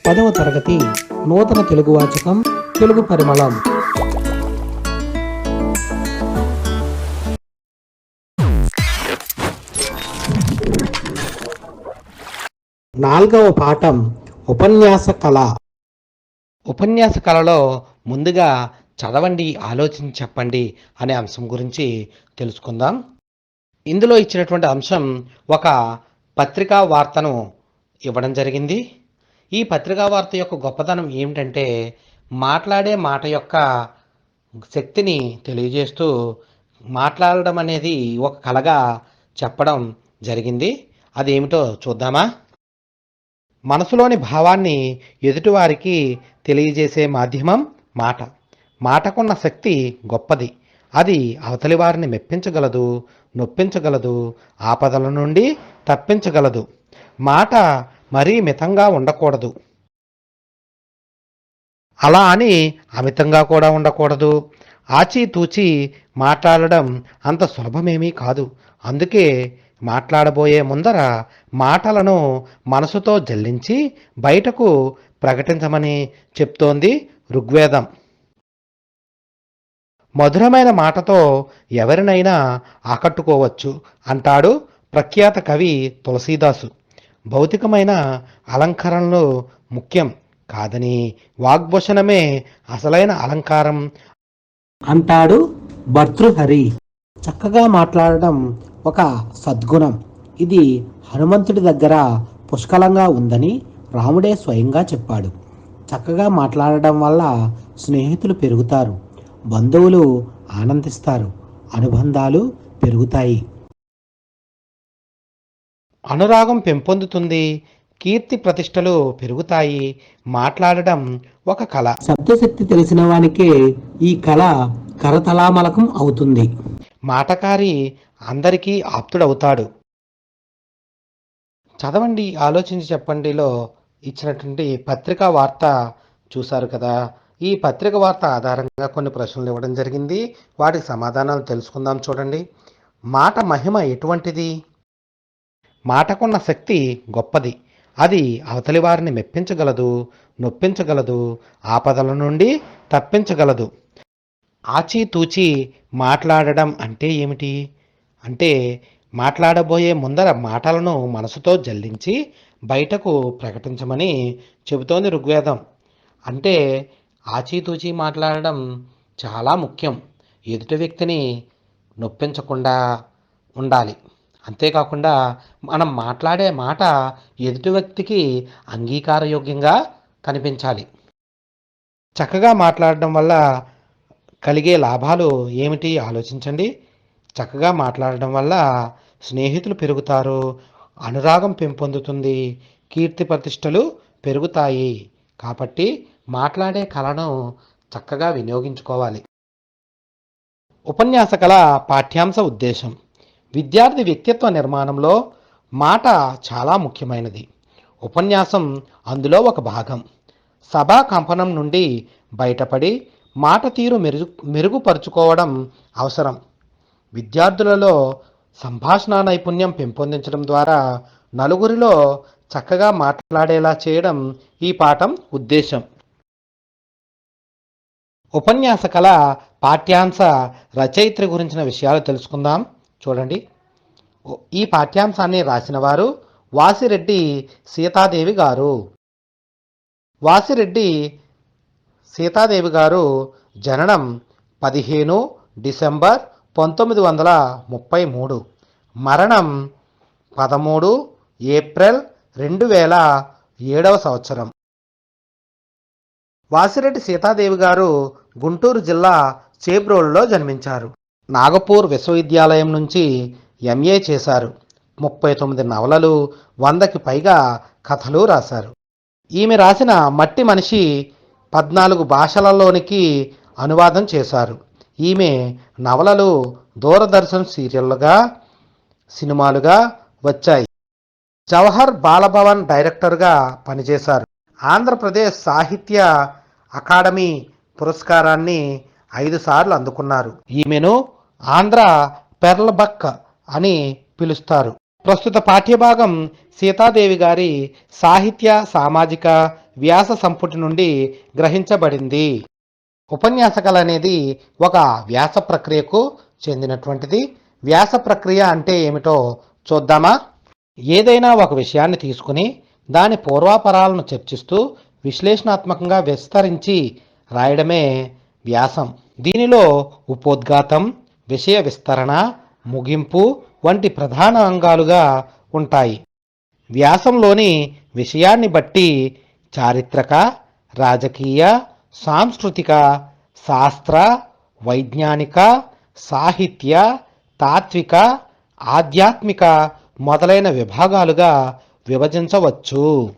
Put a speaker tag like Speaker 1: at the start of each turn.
Speaker 1: 10వ తరగతి నూతన తెలుగు వాచకం తెలుగు పరిమళం. నాలుగవ పాఠం ఉపన్యాస కళ. ఉపన్యాస కళలో ముందుగా చదవండి, ఆలోచించి చెప్పండి అనే అంశం గురించి తెలుసుకుందాం. ఇందులో ఇచ్చినటువంటి అంశం ఒక పత్రికా వార్తను ఇవ్వడం జరిగింది. ఈ పత్రికా వార్త యొక్క గొప్పతనం ఏమిటంటే మాట్లాడే మాట యొక్క శక్తిని తెలియజేస్తూ మాట్లాడడం అనేది ఒక కళగా చెప్పడం జరిగింది. అదేమిటో చూద్దామా? మనసులోని భావాన్ని ఎదుటివారికి తెలియజేసే మాధ్యమం మాట. మాటకున్న శక్తి గొప్పది. అది అవతలి వారిని మెప్పించగలదు, నొప్పించగలదు, ఆపదల నుండి తప్పించగలదు. మాట మరీ మితంగా ఉండకూడదు, అలా అని అమితంగా కూడా ఉండకూడదు. ఆచితూచి మాట్లాడడం అంత సులభమేమీ కాదు. అందుకే మాట్లాడబోయే ముందర మాటలను మనసుతో జల్లించి బయటకు ప్రకటించమని చెప్తోంది ఋగ్వేదం. మధురమైన మాటతో ఎవరినైనా ఆకట్టుకోవచ్చు అంటాడు ప్రఖ్యాత కవి తులసీదాసు. భౌతికమైన అలంకరణలు ముఖ్యం కాదని, వాగ్భూషణమే అసలైన అలంకారం అంటాడు భర్తృహరి. చక్కగా మాట్లాడడం ఒక సద్గుణం. ఇది హనుమంతుడి దగ్గర పుష్కలంగా ఉందని రాముడే స్వయంగా చెప్పాడు. చక్కగా మాట్లాడడం వల్ల స్నేహితులు పెరుగుతారు, బంధువులు ఆనందిస్తారు, అనుబంధాలు పెరుగుతాయి, అనురాగం పెంపొందుతుంది, కీర్తి ప్రతిష్టలు పెరుగుతాయి. మాట్లాడడం ఒక కళ. శబ్దశక్తి తెలిసిన వానికే ఈ కళ కరతలామలకం అవుతుంది. మాటకారి అందరికీ ఆప్తుడవుతాడు. చదవండి, ఆలోచించి చెప్పండిలో ఇచ్చినటువంటి పత్రికా వార్త చూశారు కదా. ఈ పత్రిక వార్త ఆధారంగా కొన్ని ప్రశ్నలు ఇవ్వడం జరిగింది. వాటికి సమాధానాలు తెలుసుకుందాం. చూడండి. మాట మహిమ ఎటువంటిది? మాటకున్న శక్తి గొప్పది. అది అవతలి వారిని మెప్పించగలదు, నొప్పించగలదు, ఆపదల నుండి తప్పించగలదు. ఆచితూచి మాట్లాడడం అంటే ఏమిటి? అంటే మాట్లాడబోయే ముందర మాటలను మనసుతో జల్లించి బయటకు ప్రకటించమని చెబుతోంది ఋగ్వేదం. అంటే ఆచితూచి మాట్లాడడం చాలా ముఖ్యం. ఎదుటి వ్యక్తిని నొప్పించకుండా ఉండాలి. అంతేకాకుండా మనం మాట్లాడే మాట ఎదుటి వ్యక్తికి అంగీకారయోగ్యంగా కనిపించాలి. చక్కగా మాట్లాడడం వల్ల కలిగే లాభాలు ఏమిటి ఆలోచించండి. చక్కగా మాట్లాడడం వల్ల స్నేహితులు పెరుగుతారు, అనురాగం పెంపొందుతుంది, కీర్తి ప్రతిష్టలు పెరుగుతాయి. కాబట్టి మాట్లాడే కళను చక్కగా వినియోగించుకోవాలి. ఉపన్యాస కళ పాఠ్యాంశ ఉద్దేశం. విద్యార్థి వ్యక్తిత్వ నిర్మాణంలో మాట చాలా ముఖ్యమైనది. ఉపన్యాసం అందులో ఒక భాగం. సభా కంపనం నుండి బయటపడి మాట తీరు మెరుగుపరుచుకోవడం అవసరం. విద్యార్థులలో సంభాషణ నైపుణ్యం పెంపొందించడం ద్వారా నలుగురిలో చక్కగా మాట్లాడేలా చేయడం ఈ పాఠం ఉద్దేశం. ఉపన్యాస కళ పాఠ్యాంశ రచయిత్రి గురించిన విషయాలు తెలుసుకుందాం. చూడండి. ఈ పాఠ్యాంశాన్ని రాసిన వారు వాసిరెడ్డి సీతాదేవి గారు. వాసిరెడ్డి సీతాదేవి గారు జననం 15 డిసెంబర్ 1933, మరణం 13 ఏప్రిల్ 2007 సంవత్సరం. వాసిరెడ్డి సీతాదేవి గారు గుంటూరు జిల్లా చేబ్రోలులో జన్మించారు. నాగపూర్ విశ్వవిద్యాలయం నుంచి ఎంఏ చేశారు. 39 నవలలు, 100కి పైగా కథలు రాశారు. ఈమె రాసిన మట్టి మనిషి 14 భాషలలోనికి అనువాదం చేశారు. ఈమె నవలలు దూరదర్శన్ సీరియల్లుగా, సినిమాలుగా వచ్చాయి. జవహర్ బాలభవన్ డైరెక్టర్గా పనిచేశారు. ఆంధ్రప్రదేశ్ సాహిత్య అకాడమీ పురస్కారాన్ని 5 సార్లు అందుకున్నారు. ఈమెను ఆంధ్ర పెర్ల్ బక్ అని పిలుస్తారు. ప్రస్తుత పాఠ్యభాగం సీతాదేవి గారి సాహిత్య, సామాజిక, వ్యాస సంపుటి నుండి గ్రహించబడింది. ఉపన్యాస కళ అనేది ఒక వ్యాస ప్రక్రియకు చెందినటువంటిది. వ్యాస ప్రక్రియ అంటే ఏమిటో చూద్దామా? ఏదైనా ఒక విషయాన్ని తీసుకుని దాని పూర్వాపరాలను చర్చిస్తూ విశ్లేషణాత్మకంగా విస్తరించి రాయడమే వ్యాసం. దీనిలో ఉపోద్ఘాతం, విషయ విస్తరణ, ముగింపు వంటి ప్రధాన అంగాలుగా ఉంటాయి. వ్యాసంలోని విషయాన్ని బట్టి చారిత్రక, రాజకీయ, సాంస్కృతిక, శాస్త్ర, వైజ్ఞానిక, సాహిత్య, తాత్విక, ఆధ్యాత్మిక మొదలైన విభాగాలుగా విభజించవచ్చు.